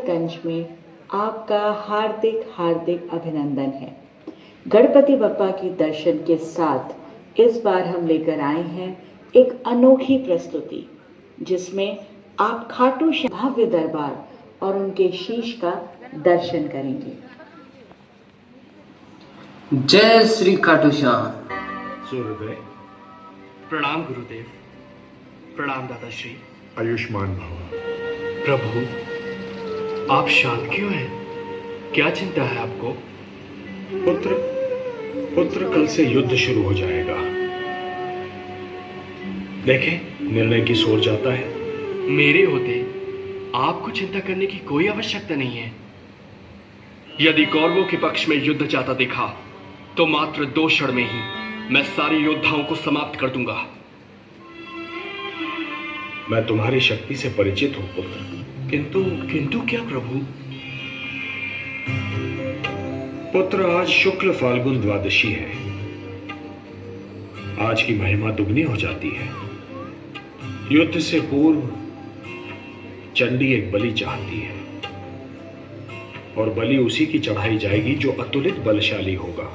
महाराजगंज में आपका हार्दिक हार्दिक अभिनंदन है। गणपति बप्पा के दर्शन के साथ इस बार हम लेकर आए हैं एक अनोखी प्रस्तुति, जिसमें आप खाटू श्याम भव्य दरबार और उनके शीश का दर्शन करेंगे। जय श्री खाटू श्याम। सूर्योदय। प्रणाम गुरुदेव। प्रणाम दादाश्री। आयुष्मान भव। प्रभु, आप शांत क्यों हैं? क्या चिंता है आपको? पुत्र कल से युद्ध शुरू हो जाएगा। देखें, निर्णय की ओर जाता है। मेरे होते आपको चिंता करने की कोई आवश्यकता नहीं है। यदि कौरवों के पक्ष में युद्ध जाता दिखा तो मात्र 2 क्षण में ही मैं सारे योद्धाओं को समाप्त कर दूंगा। मैं तुम्हारी शक्ति से परिचित हूं पुत्र। किंतु क्या प्रभु? पुत्र, आज शुक्ल फाल्गुन द्वादशी है। आज की महिमा दुगनी हो जाती है। युद्ध से पूर्व चंडी एक बलि चाहती है, और बलि उसी की चढ़ाई जाएगी जो अतुलित बलशाली होगा।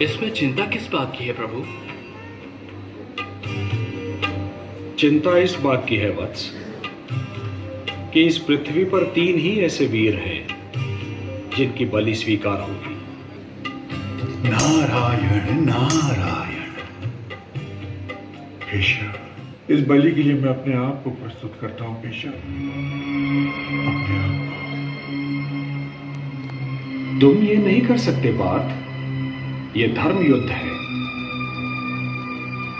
इसमें चिंता किस बात की है प्रभु? चिंता इस बात की है वत्स कि इस पृथ्वी पर 3 ही ऐसे वीर हैं जिनकी बलि स्वीकार होगी। नारायण नारायण। केशव, इस बलि के लिए मैं अपने आप को प्रस्तुत करता हूं केशव, अपने आप को। तुम ये नहीं कर सकते पार्थ, ये धर्म युद्ध है।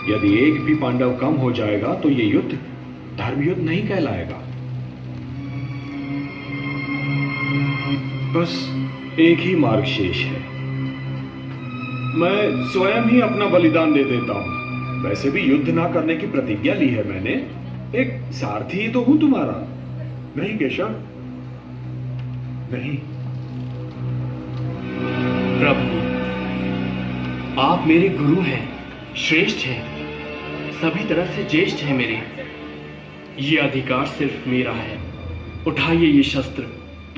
यदि एक भी पांडव कम हो जाएगा तो ये युद्ध धर्म युद्ध नहीं कहलाएगा। बस एक ही मार्ग शेष है। मैं स्वयं ही अपना बलिदान दे देता हूं। वैसे भी युद्ध ना करने की प्रतिज्ञा ली है मैंने। एक सारथी ही तो हूं तुम्हारा। नहीं केशव, नहीं। प्रभु, आप मेरे गुरु हैं, श्रेष्ठ हैं, सभी तरह से ज्येष्ठ हैं मेरे। ये अधिकार सिर्फ मेरा है। उठाइए ये शस्त्र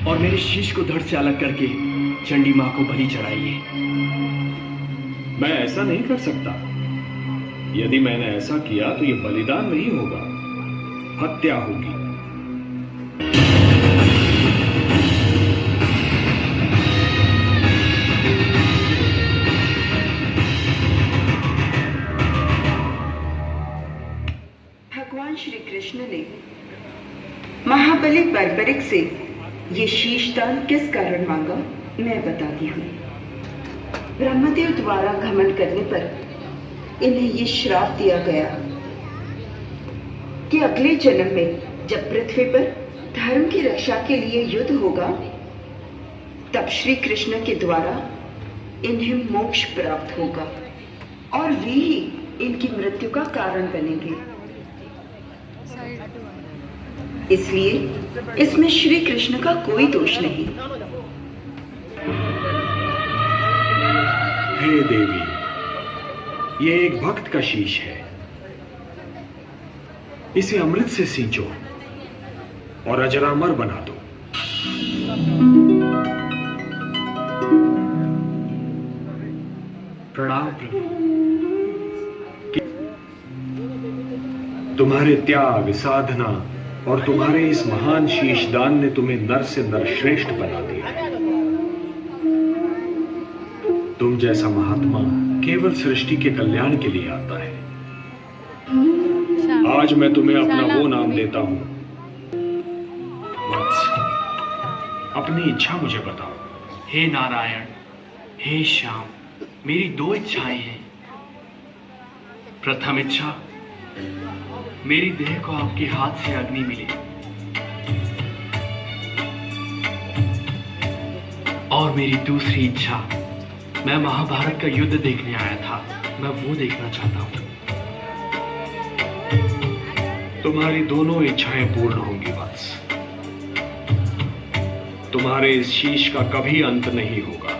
और मेरे शीश को धड़ से अलग करके चंडी मां को बलि चढ़ाइए। मैं ऐसा नहीं कर सकता। यदि मैंने ऐसा किया तो यह बलिदान नहीं होगा, हत्या होगी। भगवान श्री कृष्ण ने महाबली बर्बरिक से ये शीशदान किस कारण मांगा, मैं बताती हूँ। ब्रह्मदेव द्वारा घमंड करने पर इन्हें ये श्राप दिया गया कि अगले जन्म में जब पृथ्वी पर धर्म की रक्षा के लिए युद्ध होगा, तब श्री कृष्ण के द्वारा इन्हें मोक्ष प्राप्त होगा और वे ही इनकी मृत्यु का कारण बनेंगे। इसलिए इसमें श्री कृष्ण का कोई दोष नहीं। हे देवी, ये एक भक्त का शीश है। इसे अमृत से सींचो और अजरामर बना दो। प्रणाम प्रभु। तुम्हारे त्याग, साधना और तुम्हारे इस महान शीशदान ने तुम्हें नर से नर श्रेष्ठ बना दिया। तुम जैसा महात्मा केवल सृष्टि के कल्याण के लिए आता है। आज मैं तुम्हें अपना वो नाम देता हूं। वत्स, अपनी इच्छा मुझे बताओ। हे नारायण, हे श्याम, मेरी 2 इच्छाएं हैं। प्रथम इच्छा, मेरी देह को आपके हाथ से अग्नि मिले, और मेरी दूसरी इच्छा, मैं महाभारत का युद्ध देखने आया था, मैं वो देखना चाहता हूं। तुम्हारी दोनों इच्छाएं पूर्ण होंगी वत्स। तुम्हारे इस शीश का कभी अंत नहीं होगा।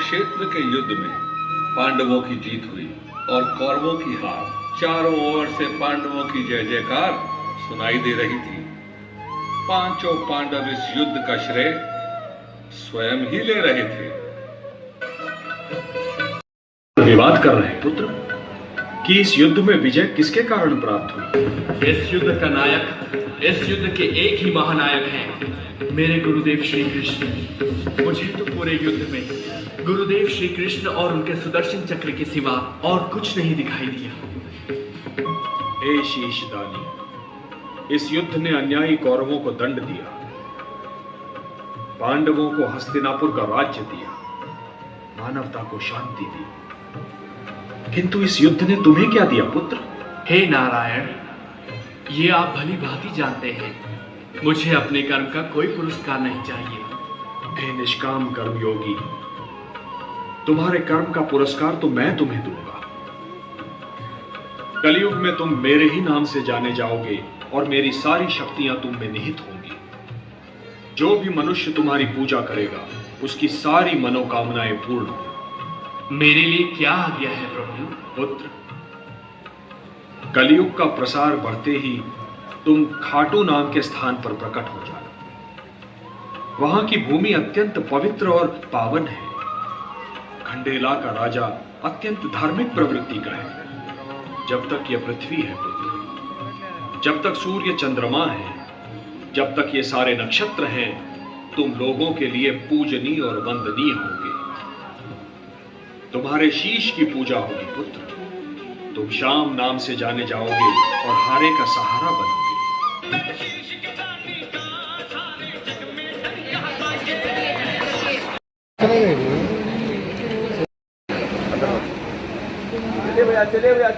कुरुक्षेत्र के युद्ध में पांडवों की जीत हुई और कौरवों की हार। चारों ओर से पांडवों की जय जयकार सुनाई दे रही थी। पांचों पांडव इस युद्ध का श्रेय स्वयं ही ले रहे थे। विवाद कर रहे हैं पुत्र कि इस युद्ध में विजय किसके कारण प्राप्त हुई। इस युद्ध का नायक, इस युद्ध के एक ही महानायक हैं, मेरे गुरुदेव श्री कृष्ण। मुझे तो पूरे युद्ध में गुरुदेव श्री कृष्ण और उनके सुदर्शन चक्र के सिवा और कुछ नहीं दिखाई दिया। हे शीशदानी, इस युद्ध ने अन्यायी कौरवों को दंड दिया, पांडवों को हस्तिनापुर का राज्य दिया, मानवता को शांति दी, किंतु इस युद्ध ने तुम्हें क्या दिया पुत्र। हे नारायण, ये आप भली भांति जानते हैं, मुझे अपने कर्म का कोई पुरस्कार नहीं चाहिए। हे निष्काम कर्मयोगी, तुम्हारे कर्म का पुरस्कार तो मैं तुम्हें दूंगा। कलयुग में तुम मेरे ही नाम से जाने जाओगे और मेरी सारी शक्तियां तुम में निहित होंगी। जो भी मनुष्य तुम्हारी पूजा करेगा उसकी सारी मनोकामनाएं पूर्ण होंगी। मेरे लिए क्या आज्ञा है प्रभु। पुत्र, कलयुग का प्रसार बढ़ते ही तुम खाटू नाम के स्थान पर प्रकट हो जाना। वहां की भूमि अत्यंत पवित्र और पावन है। खंडेला का राजा अत्यंत धार्मिक प्रवृत्ति का है। जब तक यह पृथ्वी है पुत्र, जब तक सूर्य चंद्रमा है, जब तक ये सारे नक्षत्र हैं, तुम लोगों के लिए पूजनीय और वंदनीय होंगे। तुम्हारे शीश की पूजा होगी पुत्र। तुम श्याम नाम से जाने जाओगे और हारे का सहारा बनोगे। चले भैया